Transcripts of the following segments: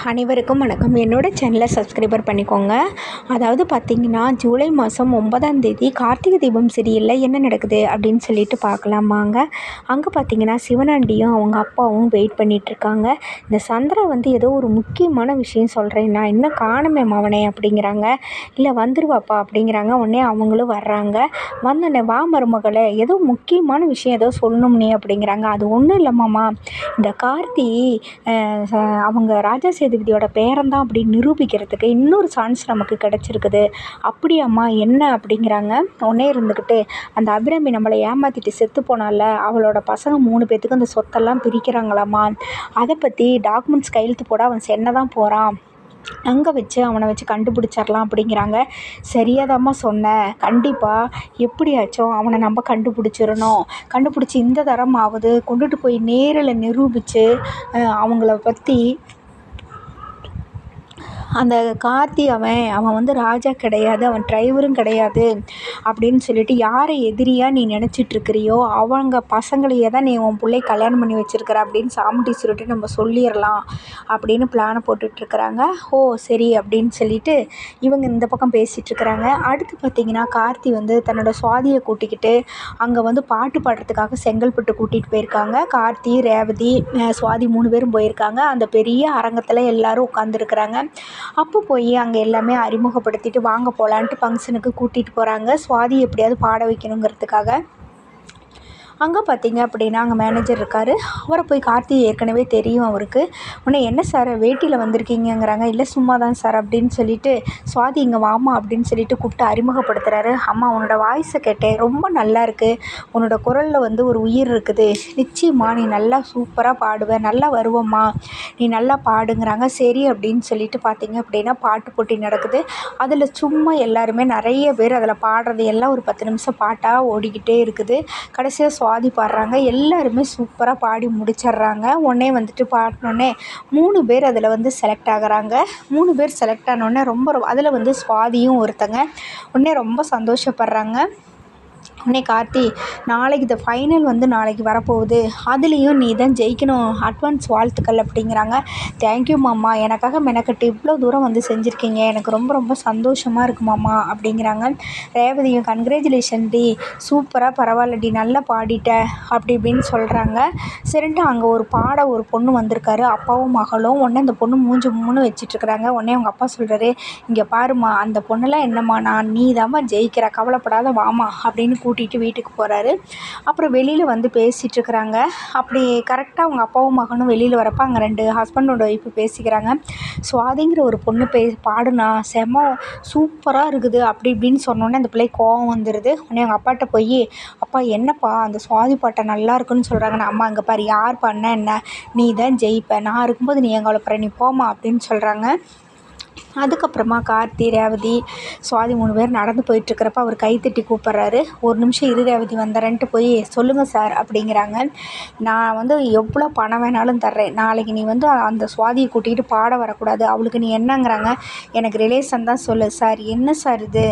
அனைவருக்கும் வணக்கம். என்னோடய சேனலை சப்ஸ்கிரைபர் பண்ணிக்கோங்க. அதாவது பார்த்திங்கன்னா, ஜூலை மாதம் 9ஆம் தேதி கார்த்திகை தீபம் சீரியலில் என்ன நடக்குது அப்படின்னு சொல்லிட்டு பார்க்கலாமாங்க. அங்கே பார்த்திங்கன்னா, சிவனாண்டியும் அவங்க அப்பாவும் வெயிட் பண்ணிகிட்ருக்காங்க. இந்த சந்திரா வந்து ஏதோ ஒரு முக்கியமான விஷயம் சொல்கிறேன், நான் இன்னும் காணுமே அவனே அப்படிங்கிறாங்க. இல்லை வந்துருவாப்பா அப்படிங்கிறாங்க. உடனே அவங்களும் வர்றாங்க. வந்தோடனே வா மருமகளே, ஏதோ முக்கியமான விஷயம் ஏதோ சொல்லணும்னே அப்படிங்கிறாங்க. அது ஒன்றும் இல்லைம்மாம்மா, இந்த கார்த்தி அவங்க ராஜா சேதுபதியோட பேரன் தான் அப்படின்னு நிரூபிக்கிறதுக்கு இன்னொரு சான்ஸ் நமக்கு கிடச்சிருக்குது. அப்படியாம்மா, என்ன அப்படிங்கிறாங்க. உடனே இருந்துக்கிட்டு, அந்த அபிராமி நம்மளை ஏமாற்றிட்டு செத்து போனால, அவளோட பசங்க 3 பேர்த்துக்கு அந்த சொத்தெல்லாம் பிரிக்கிறாங்களாம்மா. அதை பற்றி டாக்குமெண்ட்ஸ் கையெழுத்து போட அவன் சென்னை தான் போகிறான். அங்கே வச்சு அவனை வச்சு கண்டுபிடிச்சிடலாம் அப்படிங்கிறாங்க. சரியாதாம்மா சொன்னேன், கண்டிப்பாக எப்படியாச்சும் அவனை நம்ம கண்டுபிடிச்சிடணும். கண்டுபிடிச்சி இந்த தரமாவது கொண்டுட்டு போய் நேரில் நிரூபித்து அவங்கள பற்றி அந்த கார்த்தி அவன் வந்து ராஜா கிடையாது, அவன் டிரைவரும் கிடையாது அப்படின்னு சொல்லிட்டு யாரை எதிரியாக நீ நினச்சிட்ருக்கிறியோ அவங்க பசங்களையே தான் நீ உன் பிள்ளை கல்யாணம் பண்ணி வச்சுருக்கிற அப்படின்னு சாமுண்டி சொல்லிட்டு நம்ம சொல்லிடலாம் அப்படின்னு பிளானை போட்டுட்ருக்குறாங்க. ஓ சரி அப்படின்னு சொல்லிட்டு இவங்க இந்த பக்கம் பேசிகிட்ருக்குறாங்க. அடுத்து பார்த்திங்கன்னா, கார்த்தி வந்து தன்னோட சுவாதியை கூட்டிக்கிட்டு அங்கே வந்து பாட்டு பாடுறதுக்காக செங்கல்பட்டு கூட்டிகிட்டு போயிருக்காங்க. கார்த்தி, ரேவதி, சுவாதி 3 பேரும் போயிருக்காங்க. அந்த பெரிய அரங்கத்தில் எல்லோரும் உட்காந்துருக்குறாங்க. அப்போ போய் அங்கே எல்லாமே அறிமுகப்படுத்திட்டு வாங்க போகலான்ட்டு ஃபங்க்ஷனுக்கு கூட்டிகிட்டு போகிறாங்க. சுவாதி எப்படியாவது பாட வைக்கணுங்கிறதுக்காக. அங்கே பார்த்திங்க அப்படின்னா, அங்கே மேனேஜர் இருக்கார். அவரை போய் கார்த்தி ஏற்கனவே தெரியும் அவருக்கு. உடனே என்ன சார் வேட்டியில் வந்திருக்கீங்கங்கிறாங்க. இல்லை சும்மா தான் சார் அப்படின்னு சொல்லிட்டு, சுவாதி இங்கே வாமா அப்படின்னு சொல்லிட்டு கூப்பிட்டு அறிமுகப்படுத்துகிறாரு. அம்மா, உன்னோட வாய்ஸை கேட்டேன், ரொம்ப நல்லா இருக்குது, உன்னோட குரலில் வந்து ஒரு உயிர் இருக்குது, நிச்சயமா நீ நல்லா சூப்பராக பாடுவேன், நல்லா வருவம்மா, நீ நல்லா பாடுங்கிறாங்க. சரி அப்படின்னு சொல்லிட்டு பார்த்திங்க அப்படின்னா, பாட்டு போட்டி நடக்குது. அதில் சும்மா எல்லாருமே நிறைய பேர் அதில் பாடுறது எல்லாம் ஒரு 10 நிமிஷம் பாட்டாக ஓடிக்கிட்டே இருக்குது. கடைசியாக சுவாதி பாடுறாங்க. எல்லாருமே சூப்பராக பாடி முடிச்சிடுறாங்க. உடனே வந்துட்டு பாடினோடனே 3 பேர் அதில் வந்து செலக்ட் ஆகுறாங்க. 3 பேர் செலக்ட் ஆனோடனே ரொம்ப அதில் வந்து சுவாதியும் ஒருத்தங்க. உடனே ரொம்ப சந்தோஷப்படுறாங்க. உடனே கார்த்தி, நாளைக்கு இந்த ஃபைனல் வந்து நாளைக்கு வரப்போகுது, அதுலேயும் நீ தான் ஜெயிக்கணும், அட்வான்ஸ் வாழ்த்துக்கள் அப்படிங்கிறாங்க. தேங்க்யூ மாமா, எனக்காக மெனக்கட்டு இவ்வளோ தூரம் வந்து செஞ்சுருக்கீங்க, எனக்கு ரொம்ப ரொம்ப சந்தோஷமாக இருக்குது மாமா அப்படிங்கிறாங்க. ரேவதியும் கங்க்ராச்சுலேஷன் டி, சூப்பராக பரவாயில்லடி, நல்லா பாடிட்ட அப்படி இப்படின்னு சொல்கிறாங்க. சரின்ட்டு அங்கே ஒரு பொண்ணு வந்திருக்காரு, அப்பாவும் மகளும். உடனே அந்த பொண்ணு மூணு வச்சிட்ருக்குறாங்க. உடனே அவங்க அப்பா சொல்கிறாரு, இங்கே பாருமா, அந்த பொண்ணெல்லாம் என்னம்மா, நீ தாம்மா ஜெயிக்கிற, கவலைப்படாத வாமா அப்படின்னு கூட்டிகிட்டு வீட்டுக்கு போகிறாரு. அப்புறம் வெளியில் வந்து பேசிகிட்ருக்குறாங்க. அப்படி கரெக்டாக அவங்க அப்பாவும் மகனும் வெளியில் வரப்போ அங்கே 2 ஹஸ்பண்ட் அண்ட் ஒய்ஃபு பேசிக்கிறாங்க. சுவாதிங்கிற ஒரு பொண்ணு பாடுனா செம சூப்பராக இருக்குது அப்படி இப்படின்னு சொன்னோன்னே அந்த பிள்ளைக்கு கோவம் வந்துடுது. உடனே அவங்க அப்பாட்ட போய், அப்பா என்னப்பா அந்த சுவாதி பாட்டை நல்லா இருக்குன்னு சொல்கிறாங்கண்ணா. அம்மா இங்கே பாரு, யார் பாடினா என்ன, நீ தான் ஜெயிப்ப, நான் இருக்கும்போது நீ எங்களை அப்புறம் நீ போமா அப்படின்னு சொல்கிறாங்க. அதுக்கப்புறமா கார்த்தி, ரேவதி, சுவாதி 3 பேர் நடந்து போயிட்டுருக்கிறப்ப அவர் கைத்தட்டி கூப்பிட்றாரு. ஒரு நிமிஷம் இரு ரேவதி, வந்துறேன்ட்டு போய் சொல்லுங்கள் சார் அப்படிங்கிறாங்க. நான் வந்து எவ்வளோ பணம் வேணாலும் தர்றேன், நாளைக்கு நீ வந்து அந்த சுவாதியை கூட்டிகிட்டு பாட வரக்கூடாது, அவளுக்கு நீ என்னங்கிறாங்க. எனக்கு ரிலேஷன் தான் சொல்லு சார். என்ன சார் இது,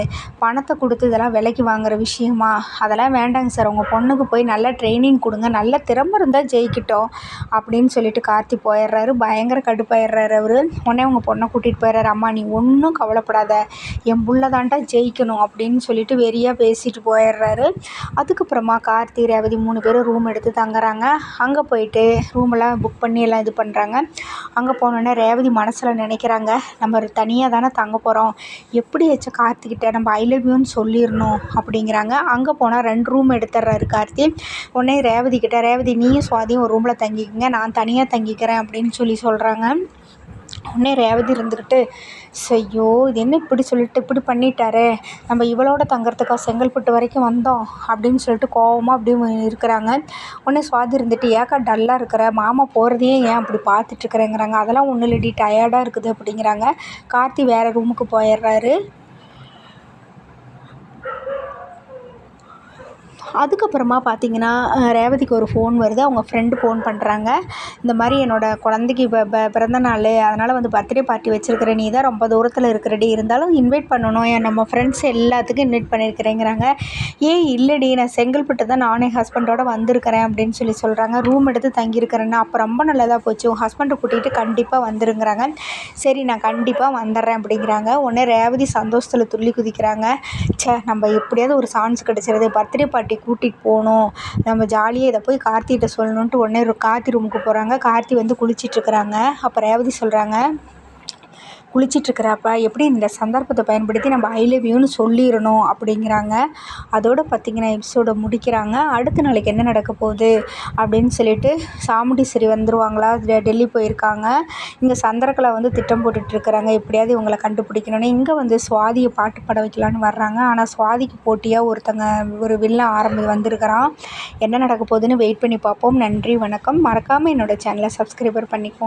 பணத்தை கொடுத்து இதெல்லாம் விலைக்கு வாங்குகிற விஷயமா, அதெல்லாம் வேண்டாங்க சார், உங்கள் பொண்ணுக்கு போய் நல்லா ட்ரைனிங் கொடுங்க, நல்ல திறமை இருந்தால் ஜெயிக்கிட்டோம் அப்படின்னு சொல்லிட்டு கார்த்தி போயிடுறாரு. பயங்கர கடுப்பாயிடுறாரு அவர். உடனே அவங்க பொண்ணை கூட்டிகிட்டு போயிடுறாரு. அம்மா நீ ஒன்றும் கவலைப்படாத, என் புள்ள தான்டா ஜெயிக்கணும் அப்படின்னு சொல்லிட்டு வெறியாக பேசிட்டு போயிடுறாரு. அதுக்கப்புறமா கார்த்தி, ரேவதி 3 பேரும் ரூம் எடுத்து தங்குறாங்க. அங்கே போயிட்டு ரூமெல்லாம் புக் பண்ணி எல்லாம் இது பண்ணுறாங்க. அங்கே போனோடனே ரேவதி மனசில் நினைக்கிறாங்க, நம்ம தனியாக தானே தங்க போகிறோம், எப்படியாச்சும் கார்த்திக்கிட்ட நம்ம ஐ லவ் யூன்னு சொல்லிடணும் அப்படிங்கிறாங்க. அங்கே போனால் 2 ரூம் எடுத்துடுறாரு கார்த்தி. உடனே ரேவதி கிட்ட, ரேவதி நீயும் சுவாதியும் ஒரு ரூமில் தங்கிக்கங்க, நான் தனியாக தங்கிக்கிறேன் அப்படின்னு சொல்கிறாங்க. உடனே ரேவதி இருந்துக்கிட்டு, ஐயோ இது என்ன இப்படி சொல்லிட்டு இப்படி பண்ணிட்டாரே, நம்ம இவளோட தங்கறதுக்காக செங்கல்பட்டு வரைக்கும் வந்தோம் அப்படின்னு சொல்லிட்டு கோவமாக அப்படி இருக்கிறாங்க. உடனே சுவாதி இருந்துட்டு, ஏக்கா டல்லாக இருக்கிற, மாமா போகிறதையே ஏன் அப்படி பார்த்துட்ருக்குறேங்கிறாங்க. அதெல்லாம் ஒன்றும் இல்லடி, டயர்டாக இருக்குது அப்படிங்கிறாங்க. கார்த்தி வேறு ரூமுக்கு போயிடுறாரு. அதுக்கப்புறமா பார்த்திங்கன்னா ரேவதிக்கு ஒரு ஃபோன் வருது. அவங்க ஃப்ரெண்டு ஃபோன் பண்ணுறாங்க. இந்த மாதிரி என்னோடய குழந்தைக்கு பிறந்த நாள், அதனால் வந்து பர்த்டே பார்ட்டி வச்சுருக்கிறேன், நீ தான் ரொம்ப தூரத்தில் இருக்கிறடி, இருந்தாலும் இன்வைட் பண்ணணும், நம்ம ஃப்ரெண்ட்ஸ் எல்லாத்துக்கும் இன்வைட் பண்ணியிருக்கிறேங்கிறாங்க. ஏய் இல்லைடி, நான் செங்கல்பட்டு தான் நானே ஹஸ்பண்டோடு வந்திருக்கிறேன் அப்படின்னு சொல்கிறாங்க. ரூம் எடுத்து தங்கியிருக்கிறேன்னா, அப்போ ரொம்ப நல்லதாக போச்சு, உன் ஹஸ்பண்டை கூட்டிகிட்டு கண்டிப்பாக வந்துருங்கிறாங்க. சரி நான் கண்டிப்பாக வந்துடுறேன் அப்படிங்கிறாங்க. உடனே ரேவதி சந்தோஷத்தில் துள்ளி குதிக்கிறாங்க. நம்ம எப்படியாவது ஒரு சான்ஸ் கிடச்சிருது, பர்த்டே பார்ட்டி கூட்டிகிட்டு போகணும், நம்ம ஜாலியாக இதை போய் கார்த்திகிட்ட சொல்லணுன்ட்டு உடனே கார்த்தி ரூமுக்கு போகிறாங்க. கார்த்தி வந்து குளிச்சிட்ருக்குறாங்க. அப்போ ரேவதி சொல்கிறாங்க, குளிச்சிட்ருக்கிறப்ப எப்படி இந்த சந்தர்ப்பத்தை பயன்படுத்தி நம்ம ஐ லவ் யூன்னு சொல்லிடணும் அப்படிங்கிறாங்க. அதோடு பார்த்திங்கன்னா எபிசோடை முடிக்கிறாங்க. அடுத்த நாளைக்கு என்ன நடக்க போகுது அப்படின்னு சொல்லிட்டு சாமுண்டீஸ்வரி வந்துருவாங்களா, டெல்லி போயிருக்காங்க. இங்கே சந்திரகலா வந்து திட்டம் போட்டுட்ருக்குறாங்க, எப்படியாவது இவங்களை கண்டுபிடிக்கணும்னு. இங்கே வந்து சுவாதியை பாட்டு பாட வைக்கலான்னு வர்றாங்க. ஆனால் சுவாதிக்கு போட்டியாக ஒரு வில்லன் வந்திருக்கிறான். என்ன நடக்க போகுதுன்னு வெயிட் பண்ணி பார்ப்போம். நன்றி, வணக்கம். மறக்காமல் என்னோடய சேனலை சப்ஸ்கிரைபர் பண்ணிக்கோங்க.